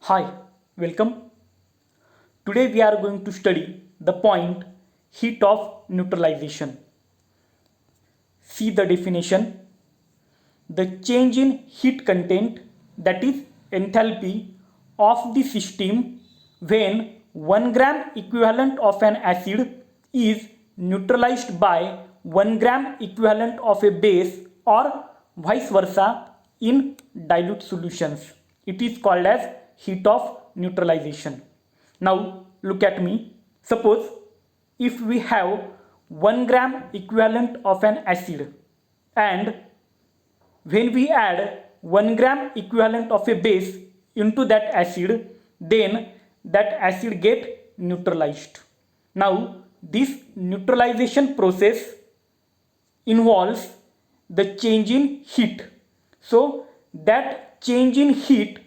Hi, welcome. Today we are going to study the point heat of neutralization. See the definition. The change in heat content, that is enthalpy of the system when 1 gram equivalent of an acid is neutralized by 1 gram equivalent of a base or vice versa in dilute solutions. It is called as heat of neutralization. Now look at me. Suppose if we have 1 gram equivalent of an acid and when we add 1 gram equivalent of a base into that acid, then that acid get neutralized. Now this neutralization process involves the change in heat. So that change in heat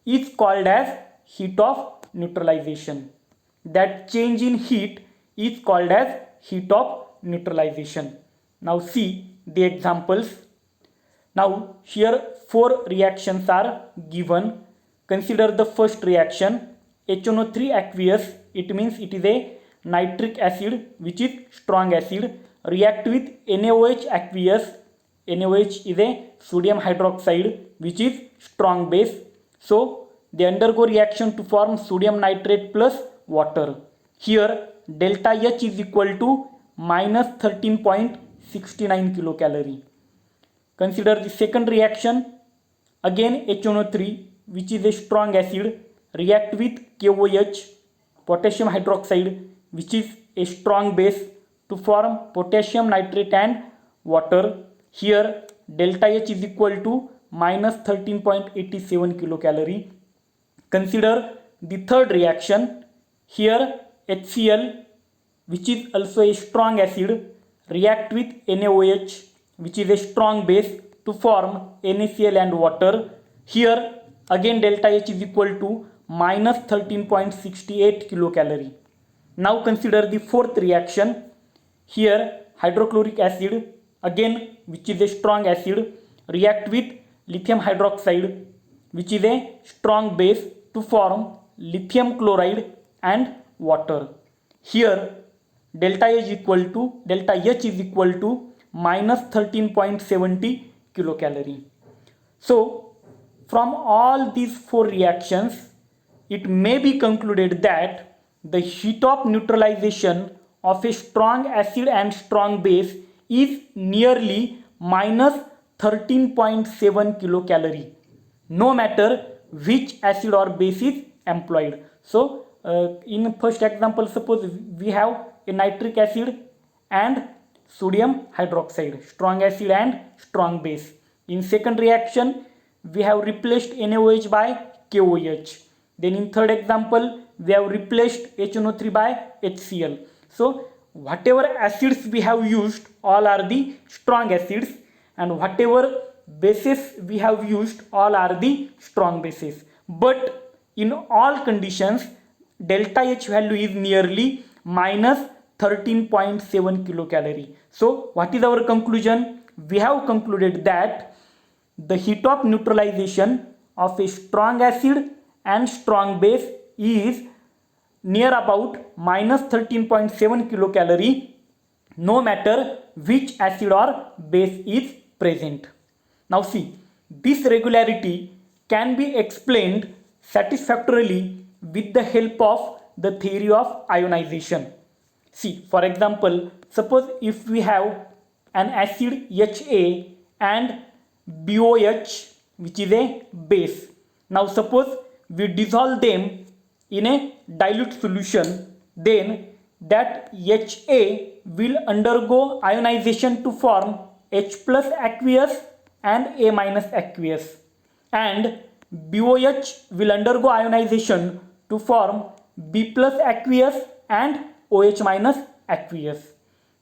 is called as heat of neutralization. That change in heat is called as heat of neutralization. Now see the examples. Now here four reactions are given. Consider the first reaction, HNO3 aqueous. It means it is a nitric acid which is strong acid. React with NaOH aqueous. NaOH is a sodium hydroxide which is strong base. So they undergo reaction to form sodium nitrate plus water. Here delta H is equal to minus 13.69 kilocalorie. Consider the second reaction, again HNO3 which is a strong acid, react with KOH, potassium hydroxide which is a strong base to form potassium nitrate and water. Here delta H is equal to minus 13.87 kilocalorie. Consider the third reaction, here HCl which is also a strong acid, react with NaOH which is a strong base to form NaCl and water. Here again delta H is equal to minus 13.68 kilocalorie. Now consider the fourth reaction, here hydrochloric acid again which is a strong acid, react with lithium hydroxide which is a strong base to form lithium chloride and water. Here delta H is equal to minus 13.70 kilocalorie. So from all these four reactions, it may be concluded that the heat of neutralization of a strong acid and strong base is nearly minus 13.7 kilocalorie, no matter which acid or base is employed. So in first example, suppose we have a nitric acid and sodium hydroxide, strong acid and strong base. In second reaction, we have replaced NaOH by KOH. Then in third example, we have replaced HNO3 by HCl. So whatever acids we have used, all are the strong acids, and whatever bases we have used, all are the strong bases. But in all conditions, delta H value is nearly minus 13.7 kilocalorie. So what is our conclusion? We have concluded that the heat of neutralization of a strong acid and strong base is near about minus 13.7 kilocalorie, no matter which acid or base is present. Now see, this regularity can be explained satisfactorily with the help of the theory of ionization. See, for example, suppose if we have an acid HA and BOH which is a base. Now suppose we dissolve them in a dilute solution, then that HA will undergo ionization to form H plus aqueous and A minus aqueous, and BOH will undergo ionization to form B plus aqueous and OH minus aqueous.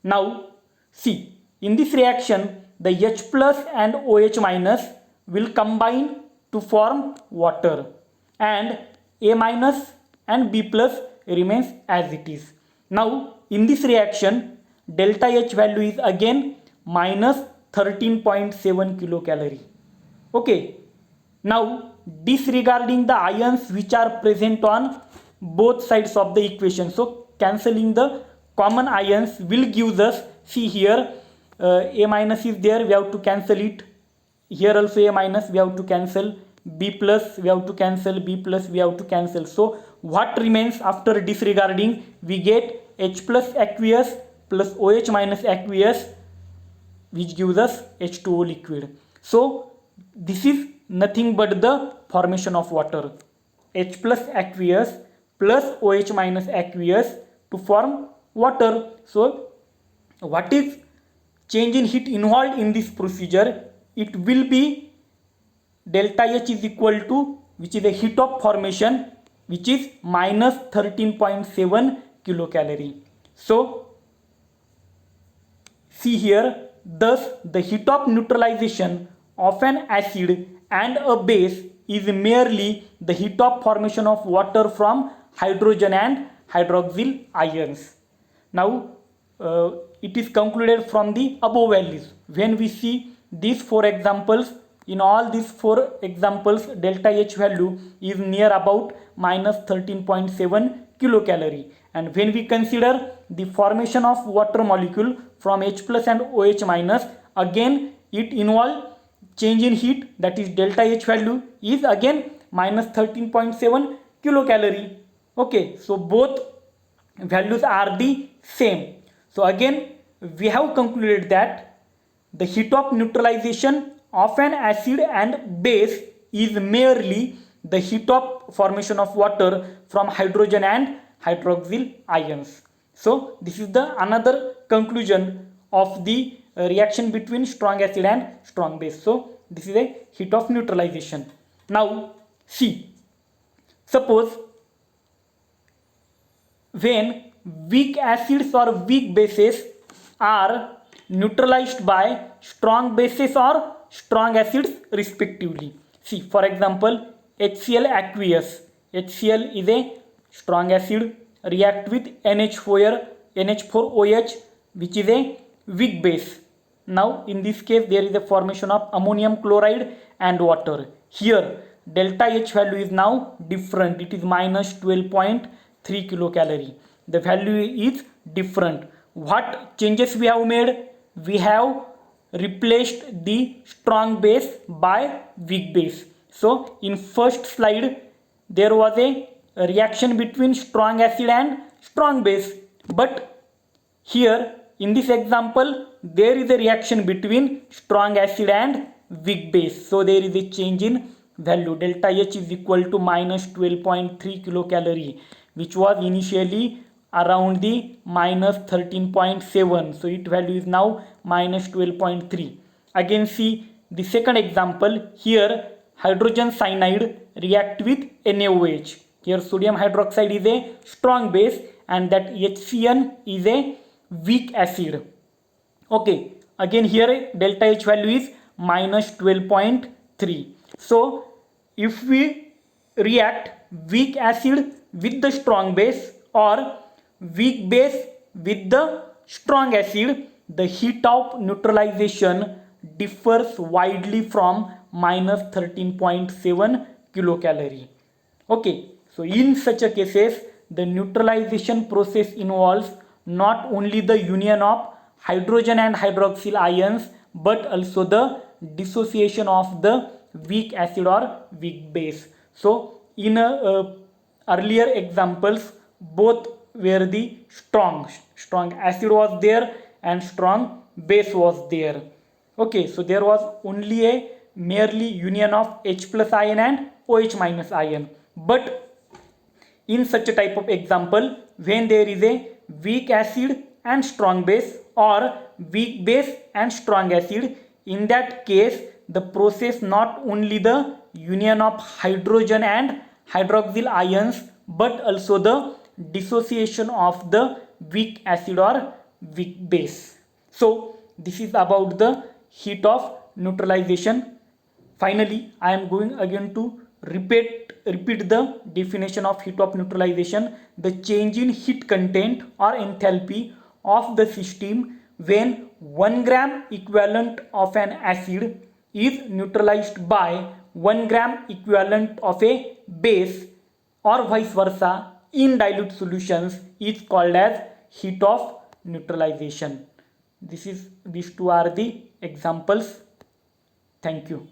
Now see, in this reaction the H plus and OH minus will combine to form water, and A minus and B plus remains as it is. Now in this reaction delta H value is again minus 13.7 kilocalorie. Okay, now disregarding the ions which are present on both sides of the equation. So cancelling the common ions will give us, see here, A minus is there, we have to cancel it. Here also A minus we have to cancel, B plus we have to cancel, B plus we have to cancel. So what remains after disregarding? We get H plus aqueous plus OH minus aqueous, which gives us H2O liquid. So this is nothing but the formation of water. H plus aqueous plus OH minus aqueous to form water. So what is change in heat involved in this procedure? It will be delta H is equal to, which is a heat of formation, which is minus 13.7 kilocalorie. So see here, thus the heat of neutralization of an acid and a base is merely the heat of formation of water from hydrogen and hydroxyl ions. Now it is concluded from the above values. When we see these 4 examples, in all these 4 examples delta H value is near about minus 13.7 kilocalorie. And when we consider the formation of water molecule from H plus and OH minus, again it involves change in heat, that is delta H value is again minus 13.7 kilocalorie. Okay, so both values are the same. So again we have concluded that the heat of neutralization of an acid and base is merely the heat of formation of water from hydrogen and hydroxyl ions. So this is the another conclusion of the reaction between strong acid and strong base. So this is a heat of neutralization. Now see, suppose when weak acids or weak bases are neutralized by strong bases or strong acids respectively. See, for example, HCl aqueous. HCl is a strong acid, react with NH4OH, which is a weak base. Now in this case there is a formation of ammonium chloride and water. Here delta H value is now different, it is minus 12.3 kilocalorie. The value is different. What changes we have made? We have replaced the strong base by weak base. So in first slide there was a reaction between strong acid and strong base, but here in this example there is a reaction between strong acid and weak base. So there is a change in value. Delta H is equal to minus 12.3 kilocalorie, which was initially around the minus 13.7. So its value is now minus 12.3. Again see the second example. Here hydrogen cyanide react with NaOH. Here sodium hydroxide is a strong base and that HCN is a weak acid. Okay, again here delta H value is minus 12.3. So if we react weak acid with the strong base or weak base with the strong acid, the heat of neutralization differs widely from minus 13.7 kilocalorie. Okay, so in such a cases the neutralization process involves not only the union of hydrogen and hydroxyl ions but also the dissociation of the weak acid or weak base. So in earlier examples both where the strong acid was there and strong base was there. Okay, so there was only a merely union of H plus ion and OH minus ion. But in such a type of example, when there is a weak acid and strong base or weak base and strong acid, in that case the process not only the union of hydrogen and hydroxyl ions but also the dissociation of the weak acid or weak base. So this is about the heat of neutralization. Finally, I am going again to repeat the definition of heat of neutralization: the change in heat content or enthalpy of the system when 1 gram equivalent of an acid is neutralized by 1 gram equivalent of a base or vice versa in dilute solutions is called as heat of neutralization. These two are the examples. Thank you.